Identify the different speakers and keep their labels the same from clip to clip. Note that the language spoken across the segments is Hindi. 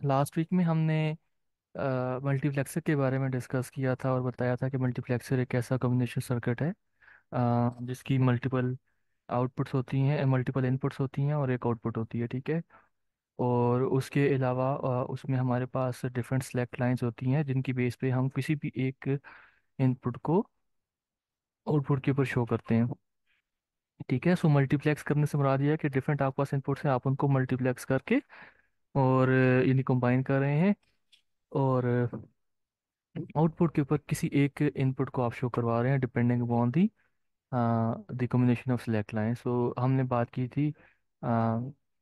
Speaker 1: लास्ट वीक में हमने मल्टीप्लेक्सर के बारे में डिस्कस किया था और बताया था कि मल्टीप्लेक्सर एक ऐसा कम्युनिकेशन सर्किट है जिसकी मल्टीपल आउटपुट्स होती हैं, मल्टीपल इनपुट्स होती हैं और एक आउटपुट होती है, ठीक है। और उसके अलावा उसमें हमारे पास डिफरेंट सेलेक्ट लाइंस होती हैं जिनकी बेस पे हम किसी भी एक इनपुट को आउटपुट के ऊपर शो करते हैं, ठीक है। सो मल्टीप्लेक्स करने से मुराद ये है कि डिफरेंट आपके पास इनपुट्स हैं, आप उनको मल्टीप्लेक्स करके और इन्हें कंबाइन कर रहे हैं और आउटपुट के ऊपर किसी एक इनपुट को आप शो करवा रहे हैं depending upon the the combination of select line. So हमने बात की थी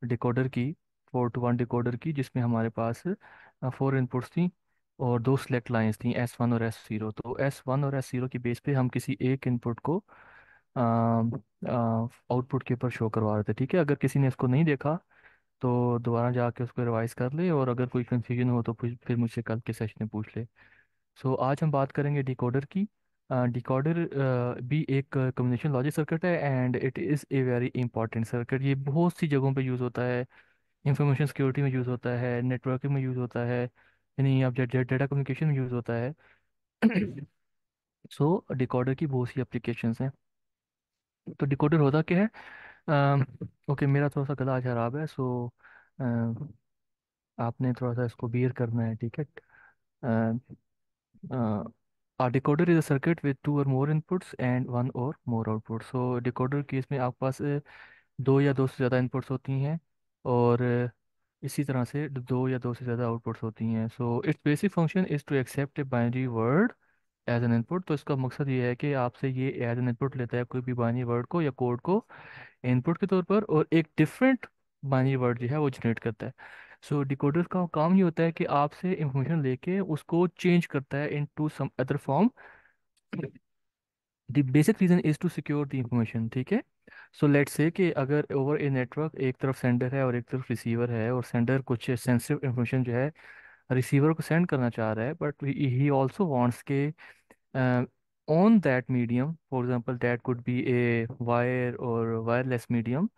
Speaker 1: डिकोडर की, 4 to 1 डिकोडर की, जिसमें हमारे पास 4 इनपुट्स थी और 2 सेलेक्ट लाइंस थी, S1 और S0। तो S1 और S0 की बेस पे हम किसी एक इनपुट को आउटपुट के ऊपर शो करवा रहे थे, ठीक है। अगर किसी ने इसको नहीं देखा तो दोबारा जाके उसको रिवाइज कर ले, और अगर कोई कंफ्यूजन हो तो फिर मुझसे कल के सेशन में पूछ ले। सो आज हम बात करेंगे डिकोडर की। डिकोडर भी एक कम्युनिकेशन लॉजिक सर्किट है and it is a very important circuit. ये बहुत सी जगहों पे यूज़ होता है, इंफॉर्मेशन सिक्योरिटी में यूज़ होता है, नेटवर्किंग में यूज़ होता है, यानी आप डेटा कम्युनिकेशन में यूज़ होता है। सो डिकोडर की बहुत सी एप्लीकेशंस हैं। तो डिकोडर होता क्या है? ओके, मेरा थोड़ा सा गला आज खराब है, सो आपने थोड़ा सा इसको बियर करना है, ठीक है। A decoder is a circuit with two or more inputs and one or more outputs. So decoder case में आपके पास दो या दो से ज़्यादा इनपुट्स होती हैं और इसी तरह से दो या दो से ज़्यादा आउटपुट्स होती हैं। So its basic function is to accept a binary word as an input. तो इसका मकसद ये है कि आपसे ये एज एन इनपुट लेता है कोई भी बाइनरी वर्ड को या कोड को इनपुट के तौर पर, और एक डिफरेंट बाइनरी वर्ड जो है वो जनरेट करता है। सो डिकोडर का काम ये होता है कि आपसे इंफॉर्मेशन लेके उसको चेंज करता है into some other form. The basic reason is to secure the information, ठीक है। सो लेट्स से कि अगर ओवर ए नेटवर्क एक तरफ सेंडर है और एक तरफ रिसीवर है, और सेंडर कुछ सेंसिटिव इंफॉर्मेशन जो है रिसीवर को सेंड करना चाह रहा है, बट ही ऑल्सो वांट्स के on that medium, for example that could be a wire और वायरलेस मीडियम,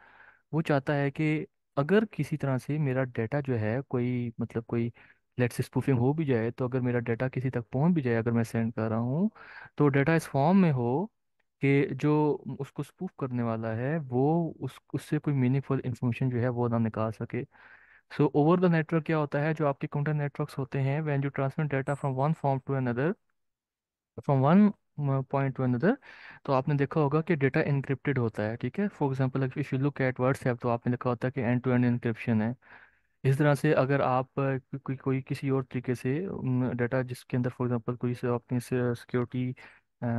Speaker 1: वो चाहता है कि अगर किसी तरह से मेरा डाटा जो है कोई मतलब कोई लेट्स से स्पूफिंग हो भी जाए, तो अगर मेरा डाटा किसी तक पहुंच भी जाए, अगर मैं सेंड कर रहा हूँ, तो डाटा इस फॉर्म में हो कि जो उसको स्पूफ करने वाला है वो उससे कोई मीनिंगफुल इंफॉर्मेशन जो है वो ना निकाल सके। सो ओवर द नेटवर्क क्या होता है, जो आपके कंप्यूटर नेटवर्क्स होते हैं, when you transmit data from one form to another, from one point to another, तो आपने देखा होगा कि डेटा इनक्रिप्टेड होता है, ठीक है। For example if you look at WhatsApp, तो आपने देखा होता है कि एंड टू एंड इनक्रिप्शन है। इस तरह से अगर आप कोई किसी और तरीके से डाटा जिसके अंदर फॉर एग्जांपल कोई से आपने सिक्योरिटी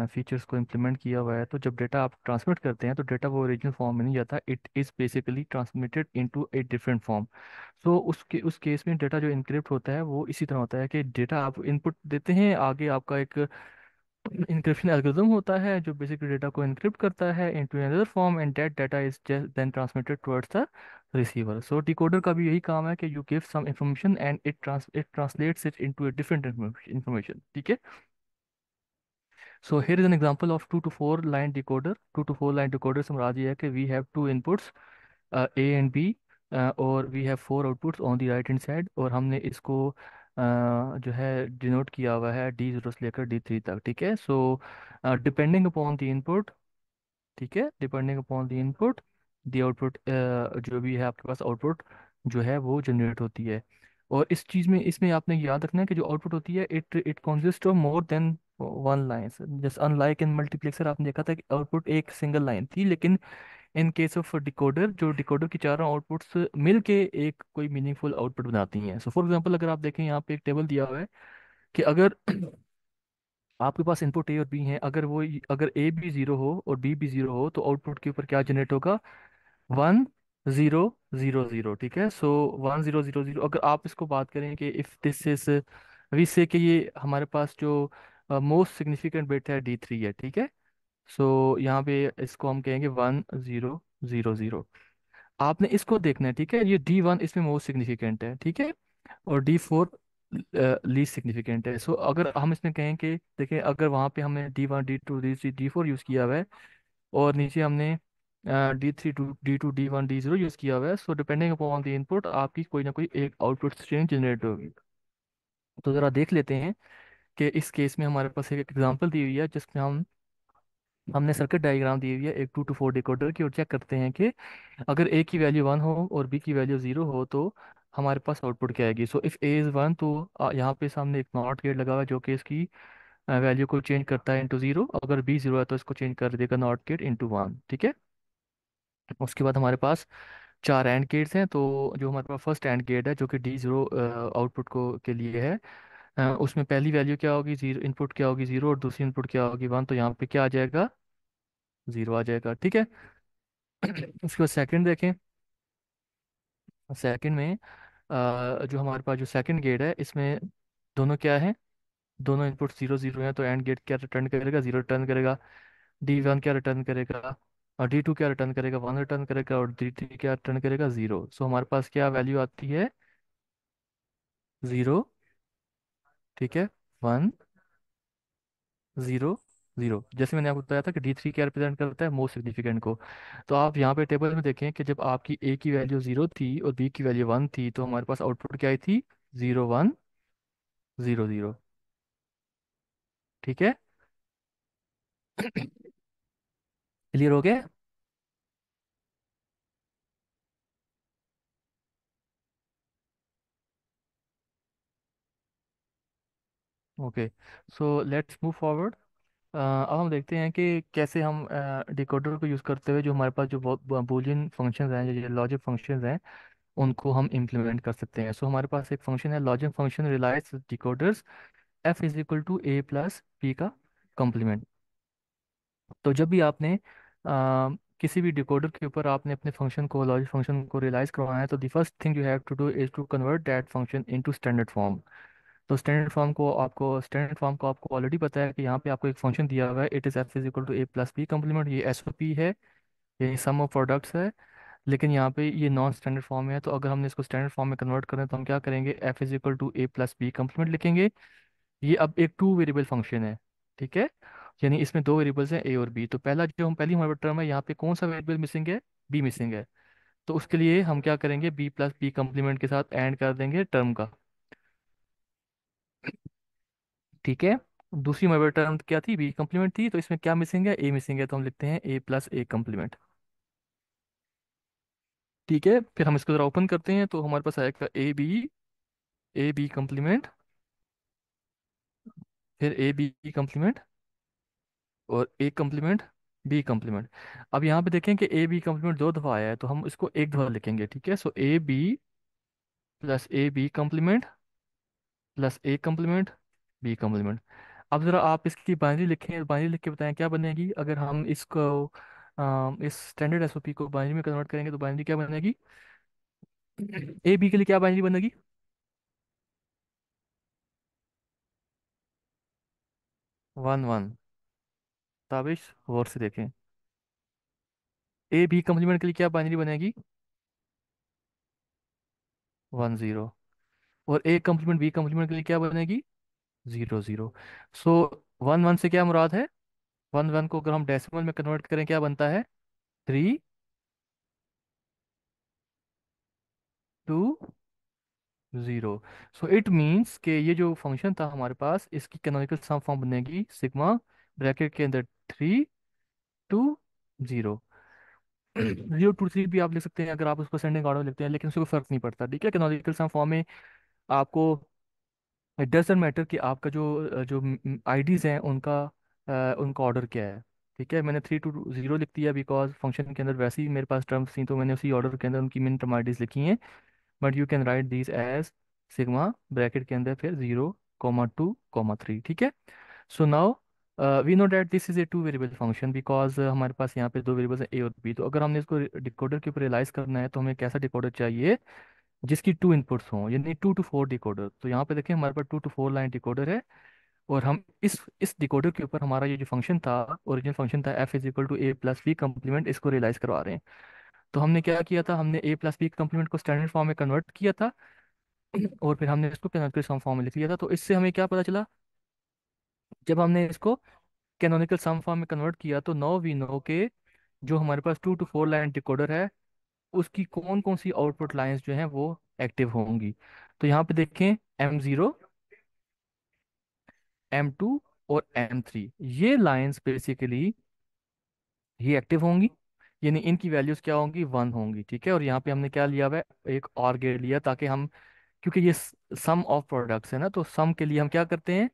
Speaker 1: फीचर्स को इम्प्लीमेंट किया हुआ है, तो जब डाटा आप ट्रांसमिट करते हैं तो डाटा वो ओरिजिनल फॉर्म में नहीं जाता, it is basically transmitted into a different form. So उस केस में डाटा जो इनक्रिप्ट होता है वो इसी तरह होता है कि डेटा आप इनपुट देते हैं, आगे आपका एक इंक्रिप्शन एल्गोरिथम होता है जो बेसिकली डेटा को इनक्रिप्ट करता है into another form, and that data is then transmitted towards the receiver. So decoder का भी यही काम है कि you give some information and it translates it into a different information, ठीक है। So here is an example of 2 to 4 line decoder. 2 to 4 line decoder से मुराद ये है कि we have two inputs A and B, और we have 4 outputs on the right hand side, और हमने इसको जो है डिनोट किया हुआ है D0 से लेकर D3 तक, ठीक है। So depending upon the input, ठीक है, depending upon the input the output, जो भी है आपके पास आउटपुट जो है वो जनरेट होती है। और इस चीज़ में इसमें आपने याद रखना है कि जो आउटपुट होती है it it consist of more than one line. Just unlike in multiplexer आपने देखा था कि आउटपुट एक सिंगल लाइन थी, लेकिन इन केस ऑफ डिकोडर, जो डिकोडर की चारों आउटपुट्स मिल के एक कोई मीनिंगफुल आउटपुट बनाती हैं। सो फॉर एग्जांपल अगर आप देखें यहाँ पे एक टेबल दिया हुआ है कि अगर आपके पास इनपुट ए और बी हैं, अगर ए भी जीरो हो और बी भी जीरो हो, तो आउटपुट के ऊपर क्या जनरेट होगा? 1 0 0 0, ठीक है। सो 1 0 0 0, अगर आप इसको बात करें कि इफ दिस इज, वी से कि ये हमारे पास जो मोस्ट सिग्निफिकेंट बिट है D3 है, ठीक है। सो यहाँ पे इसको हम कहेंगे 1 0 0 0। आपने इसको देखना है, ठीक है, ये D1 इसमें मोस्ट सिग्निफिकेंट है, ठीक है, और D4 लीस्ट सिग्निफिकेंट है। सो अगर हम इसमें कहें कि देखिए, अगर वहाँ पे हमने D1 D2 D3 D4 use किया हुआ है, और नीचे हमने D3 to D2 D1 D0 use किया हुआ है। So depending upon the input आपकी कोई ना कोई एक आउटपुट स्ट्रीम जनरेट होगी। तो ज़रा देख लेते हैं कि इस केस में हमारे पास एक एग्जांपल दी हुई है जिसमें हमने सर्किट डायग्राम दी हुई है एक 2 to 4 डिकोडर की, और चेक करते हैं कि अगर ए की वैल्यू 1 हो और बी की वैल्यू 0 हो तो हमारे पास आउटपुट क्या आएगी। सो इफ़ ए इज़ 1 तो यहाँ पे सामने एक नॉट गेट लगा हुआ है जो कि इसकी वैल्यू को चेंज करता है इंटू 0। अगर बी 0 है तो इसको चेंज कर देगा नॉट गेट इंटू 1, ठीक है। उसके बाद हमारे पास चार एंड गेट्स हैं। तो जो हमारे पास फर्स्ट एंड गेट है जो कि D0 आउटपुट को के लिए है, उसमें पहली वैल्यू क्या होगी, जीरो इनपुट क्या होगी 0, और दूसरी इनपुट क्या होगी 1। तो यहाँ पे क्या आ जाएगा, 0 आ जाएगा, ठीक है। उसके बाद सेकंड देखें। सेकंड में जो हमारे पास जो सेकंड गेट है इसमें दोनों क्या है, दोनों इनपुट 0 0 हैं। तो एंड गेट क्या रिटर्न करेगा, 0 रिटर्न करेगा। D1 क्या रिटर्न करेगा, और D2 क्या रिटर्न करेगा, 1 रिटर्न करेगा। और D3 क्या रिटर्न करेगा, 0। सो हमारे पास क्या वैल्यू आती है, 0, ठीक है, 1 0 0। जैसे मैंने आपको बताया था कि D3 क्या रिप्रेजेंट करता है, मोस्ट सिग्निफिकेंट को। तो आप यहाँ पे टेबल में देखें कि जब आपकी ए की वैल्यू 0 थी और बी की वैल्यू 1 थी तो हमारे पास आउटपुट क्या आई थी, 0 1 0 0, ठीक है। क्लियर हो गया। Okay, so let's move forward. अब हम देखते हैं कि कैसे हम डिकोडर को यूज़ करते हुए जो हमारे पास जो बूलियन फंक्शंस हैं, जो लॉजिक फंक्शंस हैं, उनको हम इम्प्लीमेंट कर सकते हैं। सो हमारे पास एक फंक्शन है logic function realize decoders F is equal to A plus P का कम्प्लीमेंट। तो जब भी आपने किसी भी डिकोडर के ऊपर आपने अपने फंक्शन को लॉजिक फंक्शन को रियलाइज करवाना है तो the first thing you have to do is to convert that function into standard form. तो स्टैंडर्ड फॉर्म को आपको ऑलरेडी पता है कि यहाँ पे आपको एक फंक्शन दिया हुआ है, it is F is equal to A plus P complement. ये एस ओ पी है, ये सम ऑफ प्रोडक्ट्स है। लेकिन यहाँ पे ये नॉन स्टैंडर्ड फॉर्म है, तो अगर हमने इसको स्टैंडर्ड फॉर्म में कन्वर्ट करें तो हम क्या करेंगे, F is equal to A plus B complement लिखेंगे। ये अब एक टू वेरिएबल फंक्शन है, ठीक है। यानी इसमें दो वेरिएबल्स हैं ए और बी। तो पहली हमारे टर्म है यहाँ पे कौन सा वेरिएबल मिसिंग है, बी मिसिंग है। तो उसके लिए हम क्या करेंगे, बी प्लस बी कम्प्लीमेंट के साथ एंड कर देंगे टर्म का, ठीक है। दूसरी हमारी टर्म क्या थी, बी कम्प्लीमेंट थी। तो इसमें क्या मिसिंग है, ए मिसिंग है। तो हम लिखते हैं ए प्लस ए कम्प्लीमेंट, ठीक है। फिर हम इसको जरा ओपन करते हैं तो हमारे पास आएगा ए बी कम्प्लीमेंट, फिर ए बी कम्प्लीमेंट, और ए कम्प्लीमेंट बी कम्प्लीमेंट। अब यहाँ पे देखें कि ए बी कम्प्लीमेंट दो दफ़ा आया है तो हम इसको एक दफ़ा लिखेंगे, ठीक है। So A B plus A B complement plus A complement B complement. अब ज़रा आप इसकी बाइनरी लिखें, बाइनरी लिख के बताएं क्या बनेगी अगर हम इसको इस स्टैंडर्ड एसओपी को बाइनरी में कन्वर्ट करेंगे तो बाइनरी क्या बनेगी, ए बी के लिए क्या बाइनरी बनेगी, 1 1। ताबिश गौर से देखें, ए बी कम्प्लीमेंट के लिए क्या बाइनरी बनेगी, 1 0। और ए कम्प्लीमेंट बी कम्प्लीमेंट के लिए क्या बनेगी, 0 0। सो 1 1 से क्या मुराद है, 1 1 को अगर हम डेसिमल में कन्वर्ट करें क्या बनता है, 3 2 0। सो इट मीन्स कि ये जो फंक्शन था हमारे पास इसकी कैनोनिकल सम फॉर्म बनेगी सिग्मा ब्रैकेट के अंदर 3 2 0। 0 to 3 भी आप लिख सकते हैं अगर आप उसको सेंडिंग ऑर्डर में लिखते हैं, लेकिन उससे कोई फर्क नहीं पड़ता, ठीक है। कैनोनिकल सम फॉर्म में आपको इट डजेंट मैटर कि आपका जो आईडीज हैं उनका ऑर्डर क्या है, ठीक है। मैंने 3 2 0 लिख दिया बिकॉज फंक्शन के अंदर वैसे ही मेरे पास टर्म्स थी तो मैंने उसी ऑर्डर के अंदर उनकी मिन टर्म आईडीज लिखी हैं। But you can write these as sigma bracket के अंदर फिर 0 2 3, ठीक है। So now we know that this is a two variable function because हमारे पास यहाँ पे दो वेरिएबल्स हैं ए और बी। तो अगर हमने इसको डिकोडर के ऊपर रियलाइज करना है तो हमें कैसा डिकोडर चाहिए जिसकी टू इनपुट्स हों, यानी 2 to 4 डिकोडर। तो यहाँ पे देखिए हमारे पास 2 to 4 लाइन डिकोडर है, और हम इस डिकोडर के ऊपर हमारा ये जो फंक्शन था, ओरिजिनल फंक्शन था F is equal to A plus B complement, इसको रियलाइज करवा रहे हैं। तो हमने क्या किया था, हमने ए प्लस बी कम्प्लीमेंट को स्टैंडर्ड फॉर्म में कन्वर्ट किया था और फिर हमने इसको कैनोनिकल सम फॉर्म में लिख लिया था। तो इससे हमें क्या पता चला, जब हमने इसको कैनोनिकल सम फॉर्म में कन्वर्ट किया तो नाउ वी नो के जो हमारे पास 2 to 4 लाइन डिकोडर है, उसकी कौन कौन सी आउटपुट लाइंस जो हैं वो एक्टिव होंगी। तो यहाँ पे देखें, M0, M2 और M3, ये लाइंस बेसिकली ये एक्टिव होंगी, यानी इनकी वैल्यूज क्या होंगी, 1 होंगी, ठीक है। और यहाँ पे हमने क्या लिया हुआ है, एक और गेट लिया, ताकि हम, क्योंकि ये सम ऑफ प्रोडक्ट्स है ना, तो सम के लिए हम क्या करते हैं,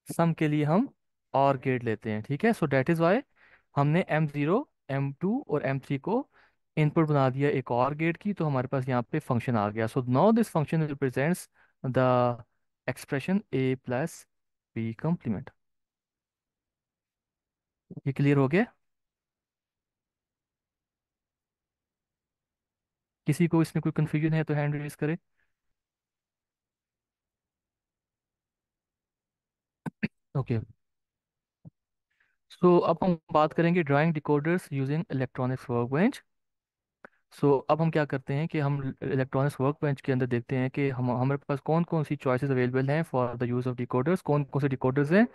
Speaker 1: सम के लिए हम और गेट लेते हैं, ठीक है। सो दैट इज वाई हमने M0, M2 और M3 को इनपुट बना दिया एक और गेट की, तो हमारे पास यहाँ पे फंक्शन आ गया। So now this function represents the expression A plus B complement. ये क्लियर हो गया? किसी को इसमें कोई कंफ्यूजन है तो हैंड रेज करे। ओके, सो अब हम बात करेंगे drawing decoders using electronics workbench. So अब हम क्या करते हैं कि हम इलेक्ट्रॉनिक्स वर्कबेंच के अंदर देखते हैं कि हम हमारे पास कौन कौन सी चॉइसेस अवेलेबल हैं for the use of decoders, कौन कौन से डिकोडर्स हैं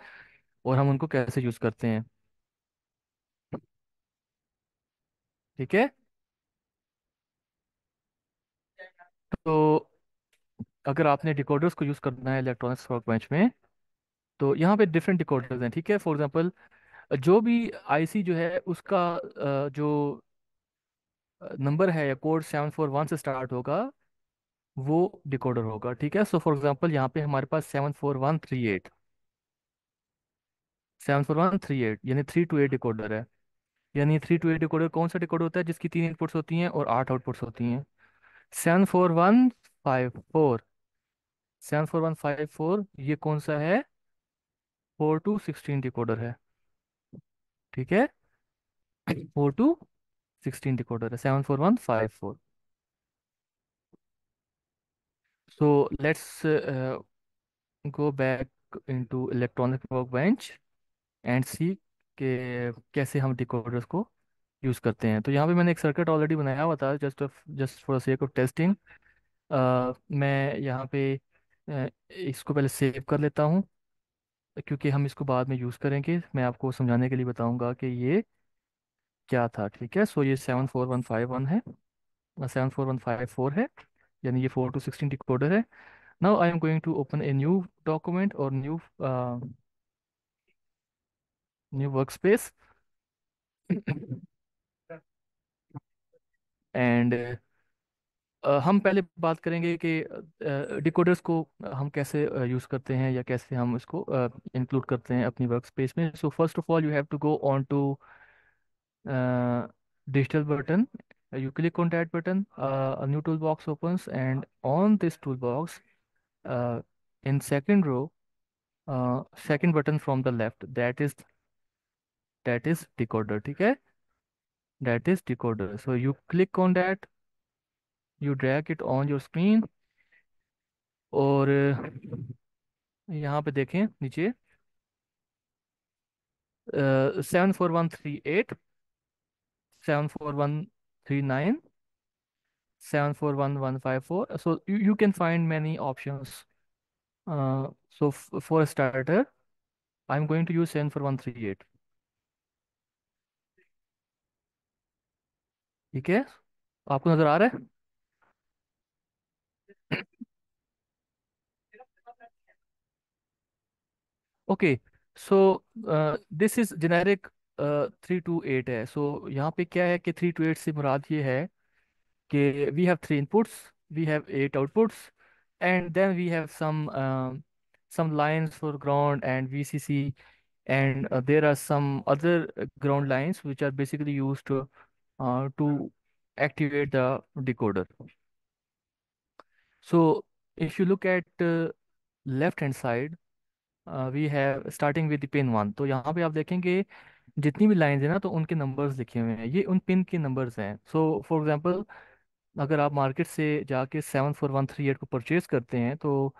Speaker 1: और हम उनको कैसे यूज़ करते हैं, ठीक है। तो अगर आपने डिकोडर्स को यूज़ करना है इलेक्ट्रॉनिक्स वर्कबेंच में, तो यहाँ पे डिफरेंट डिकोडर्स हैं, ठीक है। फॉर एग्जांपल, जो भी आईसी जो है उसका जो नंबर है या कोड 741 से स्टार्ट होगा, वो डिकोडर होगा, ठीक है। सो फॉर एग्जांपल यहाँ पे हमारे पास 74138, 74138 यानी 3 to 8 डिकोडर है। यानी 3 to 8 डिकोडर कौन सा डिकोडर होता है जिसकी 3 इनपुट्स होती हैं और 8 आउटपुट्स होती हैं। 74154, 74154 ये कौन सा है, 4 to 16 डिकोडर है, ठीक है। 4 to 16 डिकोडर है 74154। So let's go back into electronic work bench and see के कैसे हम डिकोडर्स को यूज़ करते हैं। तो यहाँ पे मैंने एक सर्किट ऑलरेडी बनाया हुआ था, just for the sake of testing. मैं यहाँ पे इसको पहले सेव कर लेता हूँ, क्योंकि हम इसको बाद में यूज़ करेंगे। मैं आपको समझाने के लिए बताऊँगा कि ये क्या था, ठीक है। सो ये 74151 है, 74154 है, यानी ये 4 to 16 डिकोडर है। Now I am going to open a new document और न्यू वर्क स्पेस एंड हम पहले बात करेंगे कि डिकोडर्स को हम कैसे यूज़ करते हैं या कैसे हम इसको इंक्लूड करते हैं अपनी वर्क स्पेस में। So first of all you have to go on to digital button. You click on that button, a new toolbox opens, and on this toolbox, in second row, second button from the left, that is decoder, ठीक है, that is decoder. So you click on that, you drag it on your screen, और यहाँ पे देखें नीचे 74138, 74139, 7415154. So you can find many options. So for a starter, I'm going to use 74138, ठीक है। आपको नज़र आ रहा है? Okay, so this is generic 3 to 8 है। सो यहाँ पे क्या है कि 3 to 8 से मुराद ये है कि we have 3 inputs, we have 8 outputs, and then we have some lines for ground and VCC, and there are some other ground lines which are basically used to activate the decoder. So if you look at left hand side, we have starting with pin 1। तो यहाँ पे आप देखेंगे जितनी भी लाइंस हैं ना, तो उनके नंबर्स लिखे हुए हैं, ये उन पिन के नंबर्स हैं। सो फॉर एग्जांपल, अगर आप मार्केट से जाके 74138 को परचेज करते हैं, तो